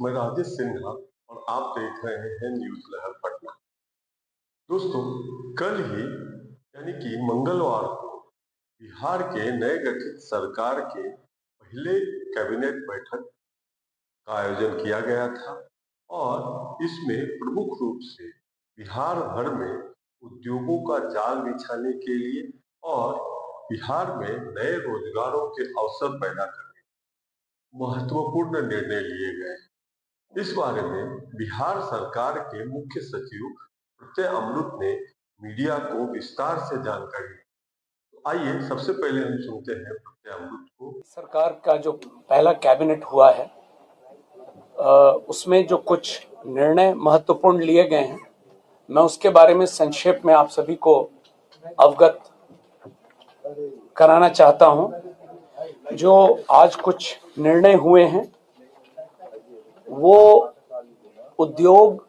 मैं राजेश सिन्हा और आप देख रहे हैं न्यूज लहर पटना। दोस्तों, कल ही यानी कि मंगलवार को बिहार के नए गठित सरकार के पहले कैबिनेट बैठक का आयोजन किया गया था और इसमें प्रमुख रूप से बिहार भर में उद्योगों का जाल बिछाने के लिए और बिहार में नए रोजगारों के अवसर पैदा करने महत्वपूर्ण निर्णय लिए गए। इस बारे में बिहार सरकार के मुख्य सचिव प्रत्यय अमृत ने मीडिया को विस्तार से जानकारी दी। तो आइए सबसे पहले हम सुनते हैं प्रत्यय अमृत को। सरकार का जो पहला कैबिनेट हुआ है उसमें जो कुछ निर्णय महत्वपूर्ण लिए गए हैं, मैं उसके बारे में संक्षेप में आप सभी को अवगत कराना चाहता हूं। जो आज कुछ निर्णय हुए हैं वो उद्योग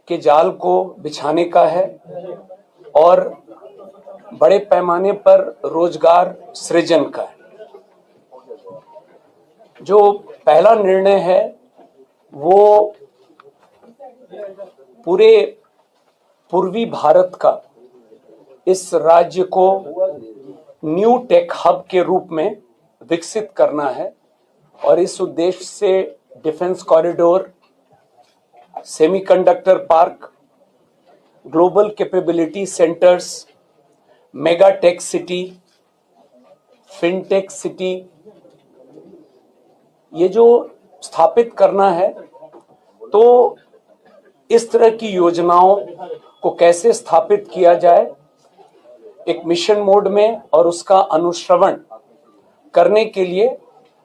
के जाल को बिछाने का है और बड़े पैमाने पर रोजगार सृजन का है। जो पहला निर्णय है वो पूरे पूर्वी भारत का इस राज्य को न्यू टेक हब के रूप में विकसित करना है और इस उद्देश्य से defence corridor, semiconductor park, global capability centres, mega tech city, fintech city, ये जो स्थापित करना है, तो इस तरह की योजनाओं को कैसे स्थापित किया जाए एक मिशन मोड में और उसका अनुश्रवण करने के लिए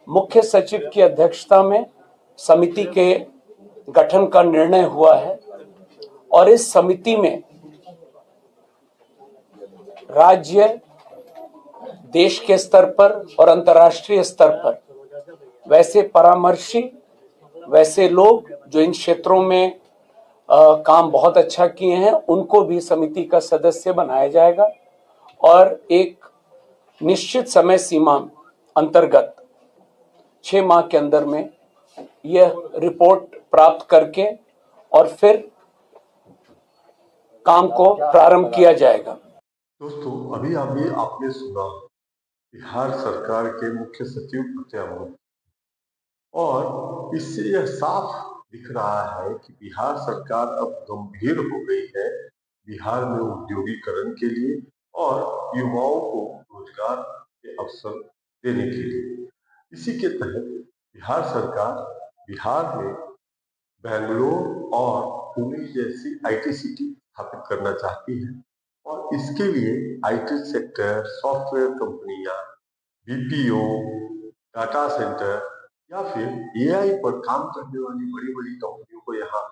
मुख्य सचिव की अध्यक्षता में समिति के गठन का निर्णय हुआ है और इस समिति में राज्य, देश के स्तर पर और अंतर्राष्ट्रीय स्तर पर वैसे परामर्शी, वैसे लोग जो इन क्षेत्रों में काम बहुत अच्छा किए हैं, उनको भी समिति का सदस्य बनाया जाएगा और एक निश्चित समय सीमा अंतर्गत 6 माह के अंदर में यह रिपोर्ट प्राप्त करके और फिर काम को प्रारंभ किया जाएगा। दोस्तों, अभी आपने सुना बिहार सरकार के मुख्य सचिव प्रत्यय अमृत, और इससे यह साफ दिख रहा है कि बिहार सरकार अब गंभीर हो गई है बिहार में उद्योगीकरण के लिए और युवाओं को रोजगार के अवसर देने के लिए। इसी के तहत बिहार सरकार बिहार में बेंगलोर और पुणे जैसी आईटी सिटी स्थापित करना चाहती है और इसके लिए आईटी सेक्टर, सॉफ्टवेयर कंपनियां, बीपीओ, डाटा सेंटर या फिर एआई पर काम करने वाली बड़ी बड़ी कंपनियों को यहाँ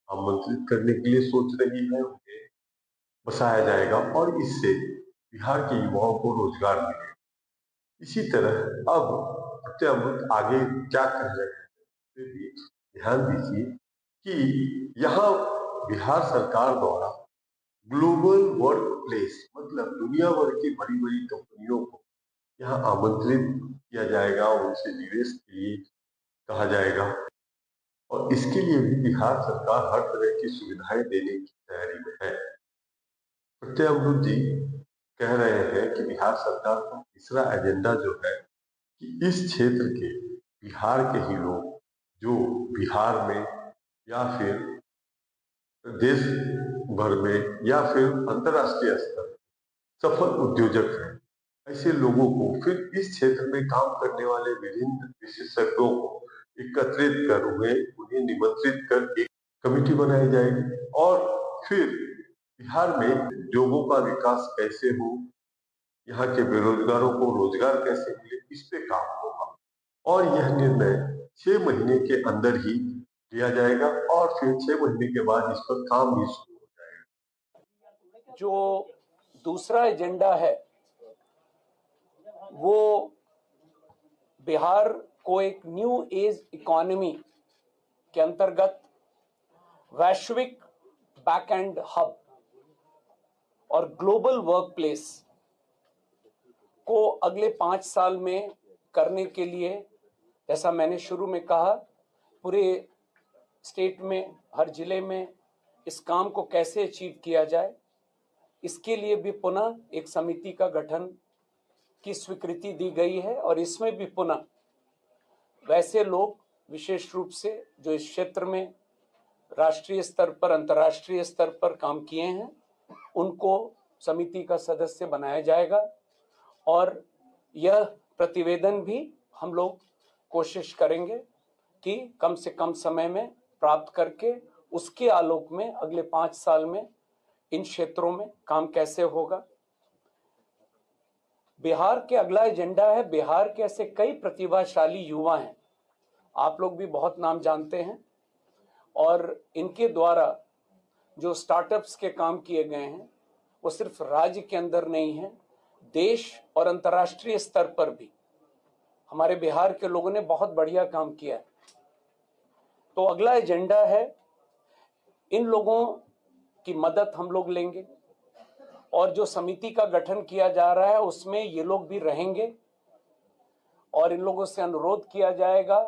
आमंत्रित करने के लिए सोच रही है। उन्हें बसाया जाएगा और इससे बिहार के युवाओं को रोजगार मिलेगा। इसी तरह अब प्रत्यय अमृत आगे क्या कह रहे हैं भी ध्यान दीजिए कि यहाँ बिहार सरकार द्वारा ग्लोबल वर्क प्लेस मतलब दुनिया भर की बड़ी बड़ी कंपनियों को यहाँ आमंत्रित किया जाएगा, उनसे निवेश के लिए कहा जाएगा और इसके लिए भी बिहार सरकार हर तरह की सुविधाएं देने की तैयारी में है। प्रत्यय अमृत जी कह रहे हैं कि बिहार सरकार का तीसरा एजेंडा जो है कि इस क्षेत्र के बिहार के ही लोग जो बिहार में या फिर देश भर में या फिर अंतर्राष्ट्रीय स्तर सफल उद्योजक हैं, ऐसे लोगों को फिर इस क्षेत्र में काम करने वाले विभिन्न विशेषज्ञों को एकत्रित कर उन्हें निमंत्रित कर एक कमेटी बनाई जाएगी और फिर बिहार में उद्योगों का विकास कैसे हो, यहाँ के बेरोजगारों को रोजगार कैसे मिले, इस पे काम होगा और यह निर्णय 6 महीने के अंदर ही लिया जाएगा और फिर 6 महीने के बाद इस पर काम भी शुरू हो जाएगा। जो दूसरा एजेंडा है वो बिहार को एक न्यू एज इकोनॉमी के अंतर्गत वैश्विक बैक एंड हब और ग्लोबल वर्क प्लेस को अगले 5 साल में करने के लिए, जैसा मैंने शुरू में कहा, पूरे स्टेट में, हर जिले में इस काम को कैसे अचीव किया जाए, इसके लिए भी पुनः एक समिति का गठन की स्वीकृति दी गई है। और इसमें भी पुनः वैसे लोग विशेष रूप से जो इस क्षेत्र में राष्ट्रीय स्तर पर, अंतर्राष्ट्रीय स्तर पर काम किए हैं, उनको समिति का सदस्य बनाया जाएगा। और यह प्रतिवेदन भी हम लोग कोशिश करेंगे कि कम से कम समय में प्राप्त करके उसके आलोक में अगले 5 साल में इन क्षेत्रों में काम कैसे होगा। बिहार के अगला एजेंडा है, बिहार के ऐसे कई प्रतिभाशाली युवा हैं, आप लोग भी बहुत नाम जानते हैं, और इनके द्वारा जो स्टार्टअप्स के काम किए गए हैं वो सिर्फ राज्य के अंदर नहीं है, देश और अंतर्राष्ट्रीय स्तर पर भी हमारे बिहार के लोगों ने बहुत बढ़िया काम किया है। तो अगला एजेंडा है, इन लोगों की मदद हम लोग लेंगे, और जो समिति का गठन किया जा रहा है उसमें ये लोग भी रहेंगे, और इन लोगों से अनुरोध किया जाएगा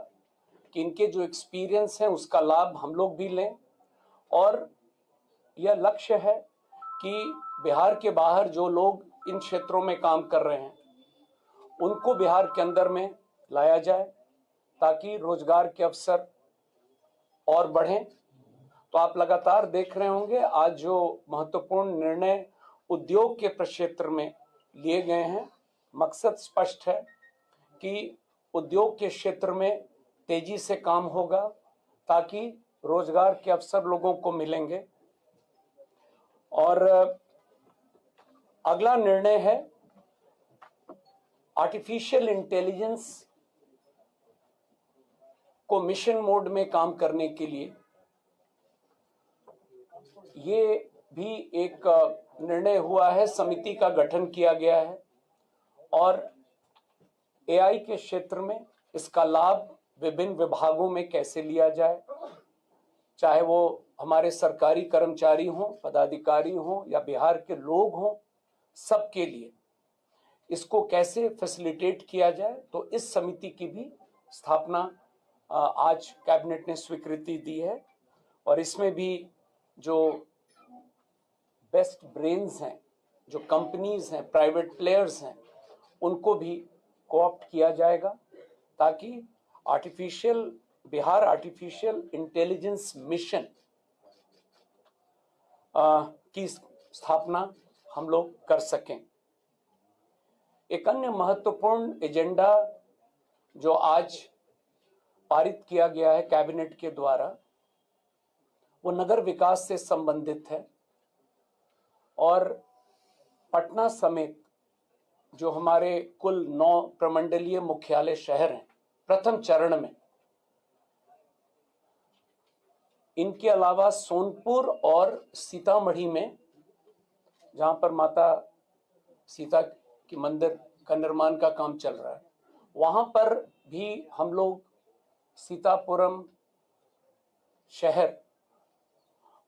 कि इनके जो एक्सपीरियंस है उसका लाभ हम लोग भी लें। और यह लक्ष्य है कि बिहार के बाहर जो लोग इन क्षेत्रों में काम कर रहे हैं उनको बिहार के अंदर में लाया जाए ताकि रोजगार के अवसर और बढ़ें। तो आप लगातार देख रहे होंगे आज जो महत्वपूर्ण निर्णय उद्योग के प्रक्षेत्र में लिए गए हैं, मकसद स्पष्ट है कि उद्योग के क्षेत्र में तेजी से काम होगा ताकि रोजगार के अवसर लोगों को मिलेंगे। और अगला निर्णय है आर्टिफिशियल इंटेलिजेंस को मिशन मोड में काम करने के लिए। ये भी एक निर्णय हुआ है, समिति का गठन किया गया है, और एआई के क्षेत्र में इसका लाभ विभिन्न विभागों में कैसे लिया जाए, चाहे वो हमारे सरकारी कर्मचारी हों, पदाधिकारी हों या बिहार के लोग हों, सबके लिए इसको कैसे फैसिलिटेट किया जाए। तो इस समिति की भी स्थापना आज कैबिनेट ने स्वीकृति दी है, और इसमें भी जो बेस्ट ब्रेन्स हैं, जो कंपनीज हैं, प्राइवेट प्लेयर्स हैं, उनको भी कोऑप्ट किया जाएगा ताकि बिहार आर्टिफिशियल इंटेलिजेंस मिशन की स्थापना हम लोग कर सकें। एक अन्य महत्वपूर्ण एजेंडा जो आज पारित किया गया है कैबिनेट के द्वारा, वो नगर विकास से संबंधित है। और पटना समेत जो हमारे कुल 9 प्रमंडलीय मुख्यालय शहर हैं प्रथम चरण में, इनके अलावा सोनपुर और सीतामढ़ी में, जहां पर माता सीता की मंदिर का निर्माण का काम चल रहा है, वहां पर भी हम लोग सीतापुरम शहर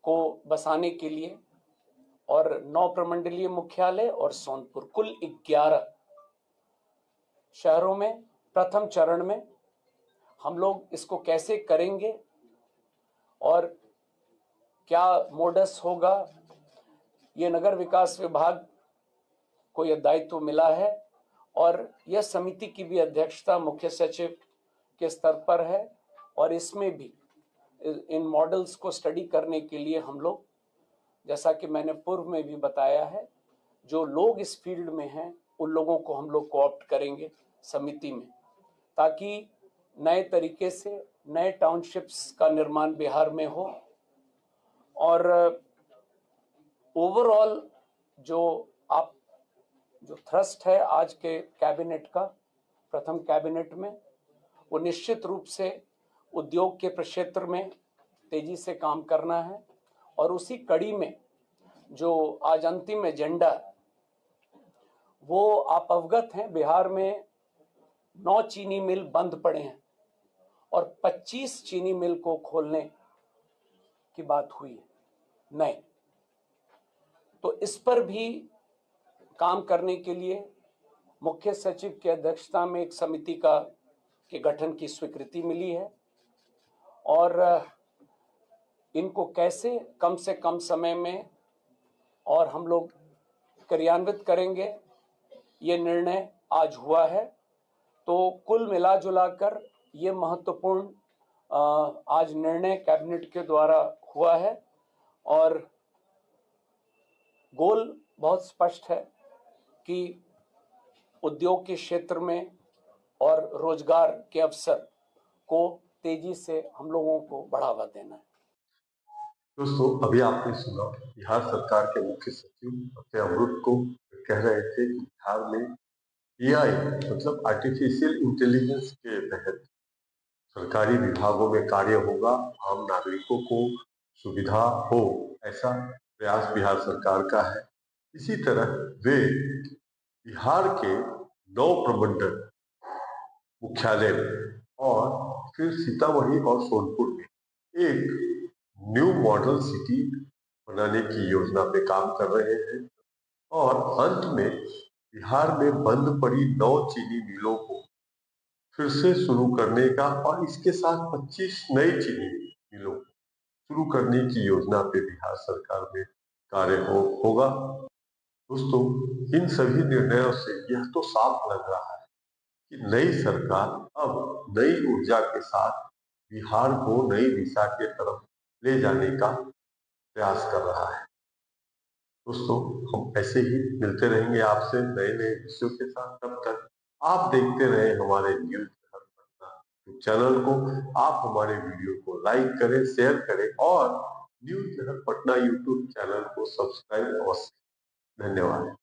को बसाने के लिए, और 9 प्रमंडलीय मुख्यालय और सोनपुर, कुल 11 शहरों में प्रथम चरण में हम लोग इसको कैसे करेंगे और क्या मोडस होगा, ये नगर विकास विभाग को यह दायित्व मिला है। और यह समिति की भी अध्यक्षता मुख्य सचिव के स्तर पर है, और इसमें भी इन मॉडल्स को स्टडी करने के लिए हम लोग, जैसा कि मैंने पूर्व में भी बताया है, जो लोग इस फील्ड में हैं उन लोगों को हम लोग कोऑप्ट करेंगे समिति में, ताकि नए तरीके से नए टाउनशिप्स का निर्माण बिहार में हो। और ओवरऑल जो थ्रस्ट है आज के कैबिनेट का, प्रथम कैबिनेट में, वो निश्चित रूप से उद्योग के प्रक्षेत्र में तेजी से काम करना है। और उसी कड़ी में जो आज अंतिम एजेंडा, वो आप अवगत हैं, बिहार में 9 चीनी मिल बंद पड़े हैं और 25 चीनी मिल को खोलने की बात हुई है नए। तो इस पर भी काम करने के लिए मुख्य सचिव की अध्यक्षता में एक समिति के गठन की स्वीकृति मिली है। और इनको कैसे कम से कम समय में और हम लोग क्रियान्वित करेंगे, ये निर्णय आज हुआ है। तो कुल मिला जुलाकर ये महत्वपूर्ण आज निर्णय कैबिनेट के द्वारा हुआ है और गोल बहुत स्पष्ट है कि उद्योग के क्षेत्र में और रोजगार के अवसर को तेजी से हम लोगों को बढ़ावा देना है। दोस्तों, अभी आपने सुना बिहार सरकार के मुख्य सचिव अक्षय अमृत को कह रहे थे कि बिहार में एआई मतलब आर्टिफिशियल इंटेलिजेंस के तहत सरकारी विभागों में कार्य होगा, आम नागरिकों को सुविधा हो, ऐसा प्रयास बिहार सरकार का है। इसी तरह वे बिहार के 9 प्रमंडल मुख्यालय में और फिर सीतामढ़ी और सोनपुर में एक न्यू मॉडल सिटी बनाने की योजना पे काम कर रहे हैं और अंत में बिहार में बंद पड़ी 9 चीनी मिलों को फिर से शुरू करने का और इसके साथ 25 नई चीनी मिलों को शुरू करने की योजना पे बिहार सरकार में कार्य होगा। दोस्तों, इन सभी निर्णयों से यह तो साफ लग रहा है कि नई सरकार अब नई ऊर्जा के साथ बिहार को नई दिशा के तरफ ले जाने का प्रयास कर रहा है। दोस्तों, हम ऐसे ही मिलते रहेंगे आपसे नए नए विषयों के साथ। तब तक आप देखते रहे हमारे न्यूज पटना चैनल को। आप हमारे वीडियो को लाइक करें, शेयर करें और न्यूज पटना यूट्यूब चैनल को सब्सक्राइब अवश्य। धन्यवाद।